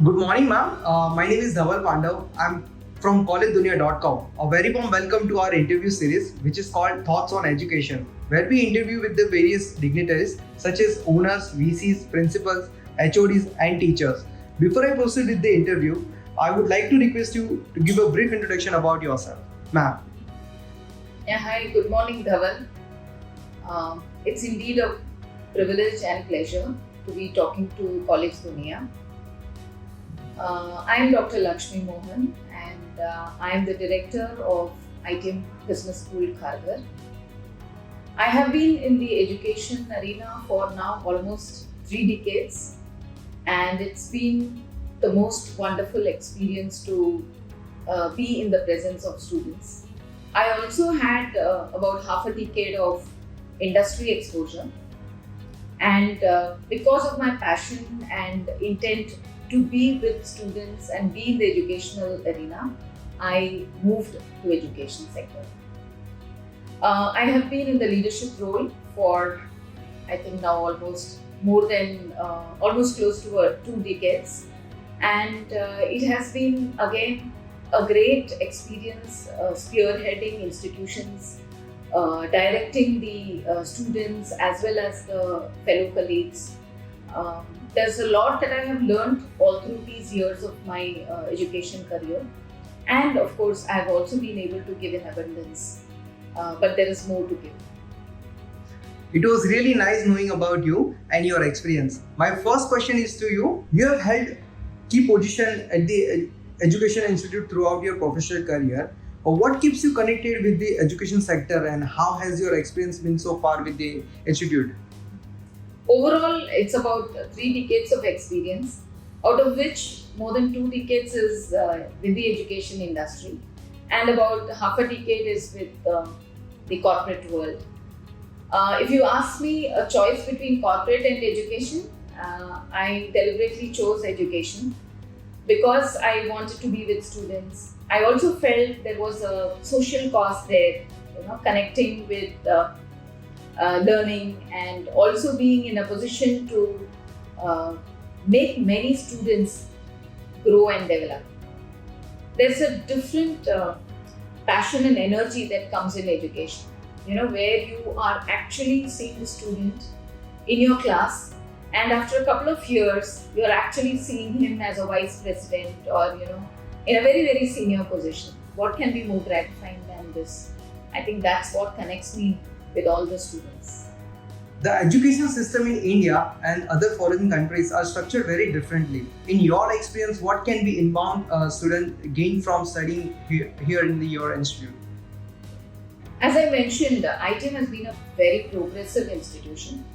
Good morning, ma'am. My name is Dhaval Pandav. I'm from collegedunia.com. A very warm welcome to our interview series, which is called Thoughts on Education, where we interview with the various dignitaries such as owners, VCs, principals, HODs, and teachers. Before I proceed with the interview, I would like to request you to give a brief introduction about yourself, ma'am. Yeah, hi, good morning, Dhaval. It's indeed a privilege and pleasure to be talking to College Dunia. I am Dr. Lakshmi Mohan and I am the director of ITM Business School, Kharghar. I have been in the education arena for now almost 3 decades, and it's been the most wonderful experience to be in the presence of students. I also had about half a decade of industry exposure, and because of my passion and intent to be with students and be in the educational arena, I moved to education sector. I have been in the leadership role for I think now almost almost close to 2 decades, and it has been again a great experience spearheading institutions, directing the students as well as the fellow colleagues. There's a lot that I have learned all through these years of my education career, and of course I have also been able to give in abundance, but there is more to give. It was really nice knowing about you and your experience. My first question is to you. You have held key position at the education institute throughout your professional career. What keeps you connected with the education sector, and how has your experience been so far with the institute? Overall, it's about 3 decades of experience, out of which more than 2 decades is with the education industry, and about half a decade is with the corporate world. If you ask me a choice between corporate and education, I deliberately chose education because I wanted to be with students. I also felt there was a social cause there, connecting with learning, and also being in a position to make many students grow and develop. There's a different passion and energy that comes in education, where you are actually seeing the student in your class, and after a couple of years, you're actually seeing him as a vice president or, in a very, very senior position. What can be more gratifying than this? I think that's what connects me with all the students. The education system in India and other foreign countries are structured very differently. In your experience, what can be inbound student gain from studying here in your institute? As I mentioned, ITM has been a very progressive institution.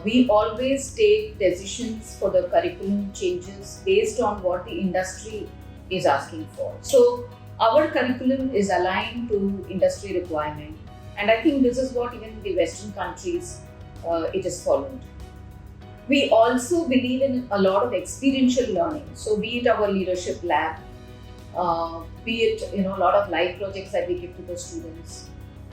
We always take decisions for the curriculum changes based on what the industry is asking for. So our curriculum is aligned to industry requirement. And I think this is what even in the Western countries it is followed. We also believe in a lot of experiential learning. So be it our leadership lab, be it a lot of live projects that we give to the students,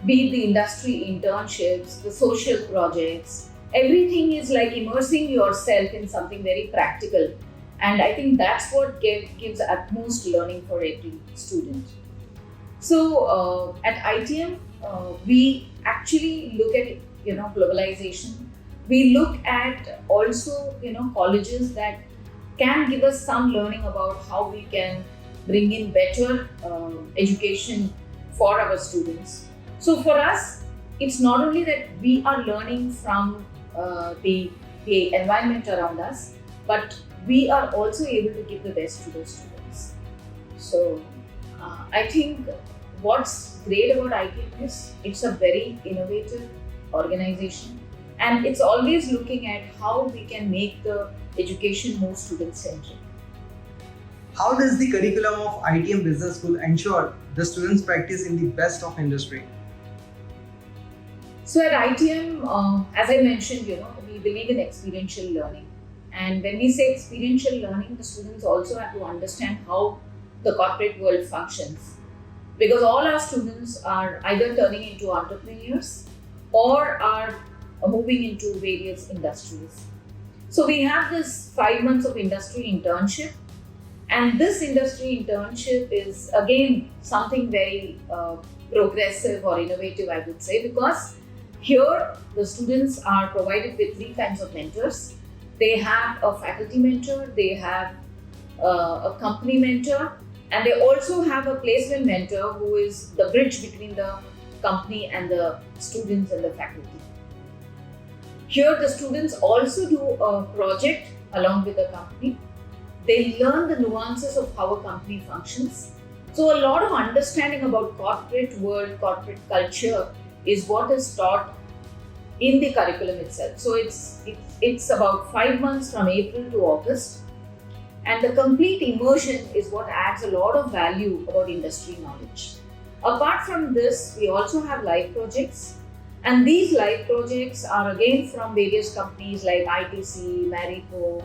be it the industry internships, the social projects. Everything is like immersing yourself in something very practical. And I think that's what gives utmost learning for every student. So at ITM, we actually look at globalization. We look at also colleges that can give us some learning about how we can bring in better education for our students. So for us, it's not only that we are learning from the environment around us, but we are also able to give the best to the students. So I think what's great about ITM is it's a very innovative organization, and it's always looking at how we can make the education more student-centric. How does the curriculum of ITM Business School ensure the students practice in the best of industry? So at ITM, as I mentioned, we believe in experiential learning. And when we say experiential learning, the students also have to understand how the corporate world functions. Because all our students are either turning into entrepreneurs or are moving into various industries. So we have this 5 months of industry internship, and this industry internship is again something very progressive or innovative, I would say, because here the students are provided with three kinds of mentors. They have a faculty mentor, they have a company mentor, and they also have a placement mentor who is the bridge between the company and the students and the faculty. Here the students also do a project along with the company. They learn the nuances of how a company functions. So a lot of understanding about corporate world, corporate culture is what is taught in the curriculum itself. So it's about 5 months from April to August, and the complete immersion is what adds a lot of value about industry knowledge. Apart from this, we also have live projects, and these live projects are again from various companies like ITC, Maripo,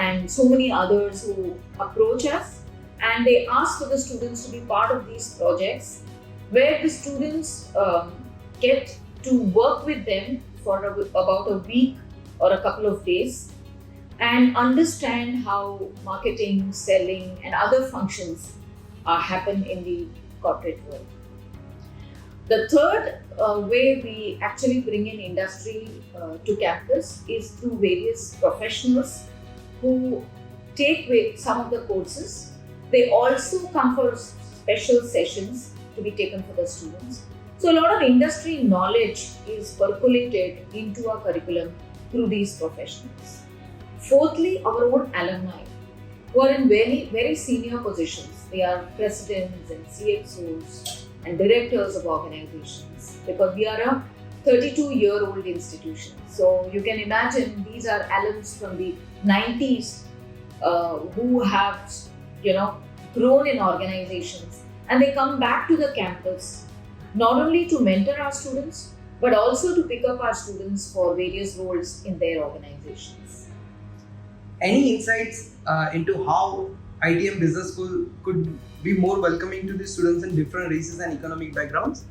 and so many others who approach us, and they ask for the students to be part of these projects, where the students get to work with them for about a week or a couple of days and understand how marketing, selling, and other functions happen in the corporate world. The third way we actually bring in industry to campus is through various professionals who take some of the courses. They also come for special sessions to be taken for the students. So a lot of industry knowledge is percolated into our curriculum through these professionals. Fourthly, our own alumni who are in very, very senior positions. They are presidents and CXOs and directors of organizations, because we are a 32-year-old institution. So you can imagine these are alums from the 90s who have, grown in organizations, and they come back to the campus not only to mentor our students, but also to pick up our students for various roles in their organizations. Any insights into how ITM Business School could be more welcoming to the students in different races and economic backgrounds?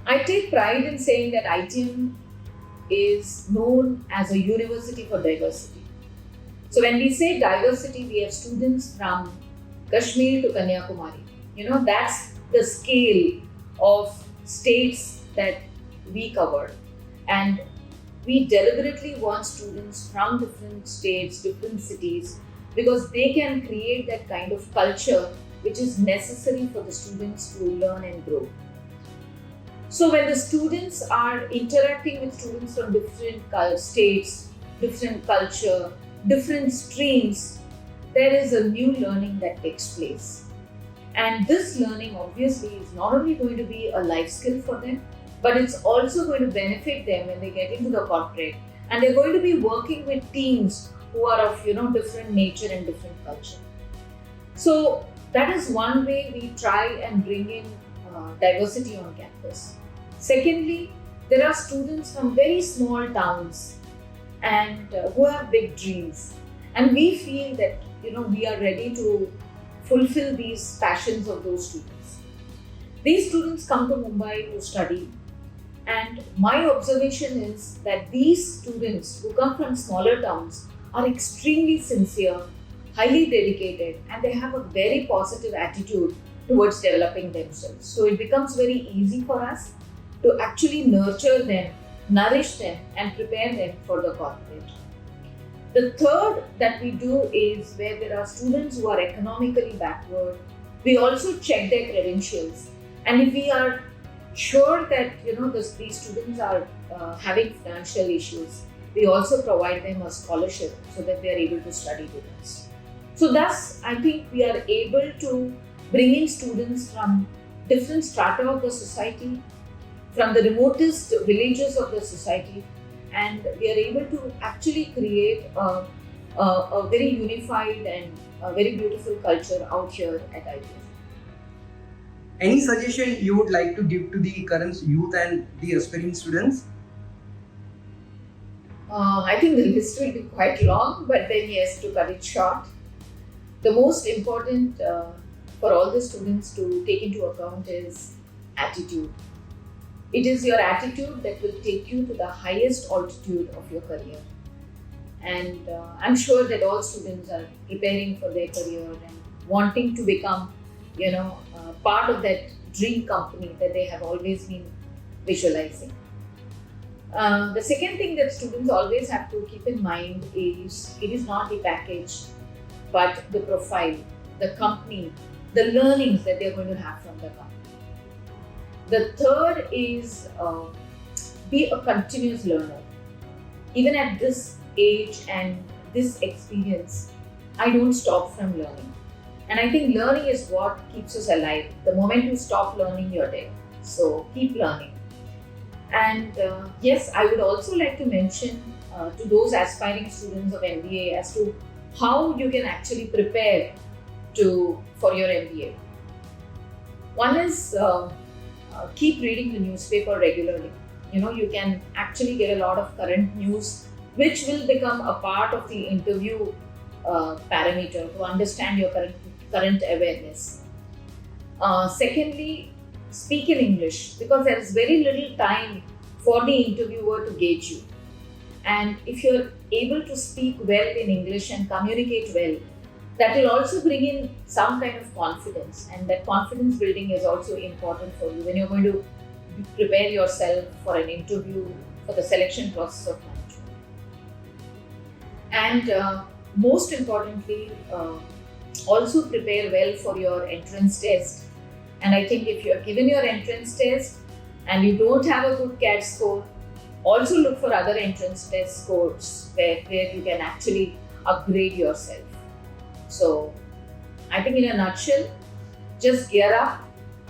I take pride in saying that ITM is known as a university for diversity. So when we say diversity, we have students from Kashmir to Kanyakumari. That's the scale of states that we cover. And we deliberately want students from different states, different cities, because they can create that kind of culture which is necessary for the students to learn and grow. So when the students are interacting with students from different states, different culture, different streams, there is a new learning that takes place. And this learning obviously is not only going to be a life skill for them, but it's also going to benefit them when they get into the corporate, and they're going to be working with teams who are of different nature and different culture. So that is one way we try and bring in diversity on campus. Secondly, there are students from very small towns and who have big dreams, and we feel that we are ready to fulfill these passions of those students. These students come to Mumbai to study, and my observation is that these students who come from smaller towns are extremely sincere, highly dedicated, and they have a very positive attitude towards developing themselves. So it becomes very easy for us to actually nurture them, nourish them, and prepare them for the corporate. The third that we do is where there are students who are economically backward, we also check their credentials. And if we are sure that these students are having financial issues, we also provide them a scholarship so that they are able to study with us. So thus, I think we are able to bring in students from different strata of the society, from the remotest villages of the society, and we are able to actually create a very unified and a very beautiful culture out here at ITM. Any suggestion you would like to give to the current youth and the aspiring students? I think the list will be quite long, but then yes, to cut it short, the most important for all the students to take into account is attitude. It is your attitude that will take you to the highest altitude of your career. And I'm sure that all students are preparing for their career and wanting to become, part of that dream company that they have always been visualizing. The second thing that students always have to keep in mind is it is not the package, but the profile, the company, the learnings that they're going to have from the company. The third is be a continuous learner. Even at this age and this experience, I don't stop from learning. And I think learning is what keeps us alive. The moment you stop learning, you're dead. So keep learning. And yes, I would also like to mention to those aspiring students of MBA as to how you can actually prepare for your MBA. One is keep reading the newspaper regularly. You can actually get a lot of current news, which will become a part of the interview parameter to understand your current awareness. Secondly, speak in English, because there is very little time for the interviewer to gauge you. And if you're able to speak well in English and communicate well, that will also bring in some kind of confidence, and that confidence building is also important for you when you're going to prepare yourself for an interview for the selection process of management. And most importantly, also prepare well for your entrance test. And I think if you have given your entrance test and you don't have a good CAT score, also look for other entrance test scores where you can actually upgrade yourself. So I think in a nutshell, just gear up,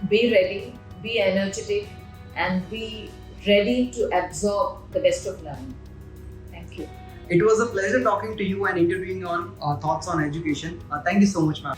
be ready, be energetic, and be ready to absorb the best of learning. Thank you. It was a pleasure talking to you and interviewing on thoughts on education. Thank you so much, ma'am.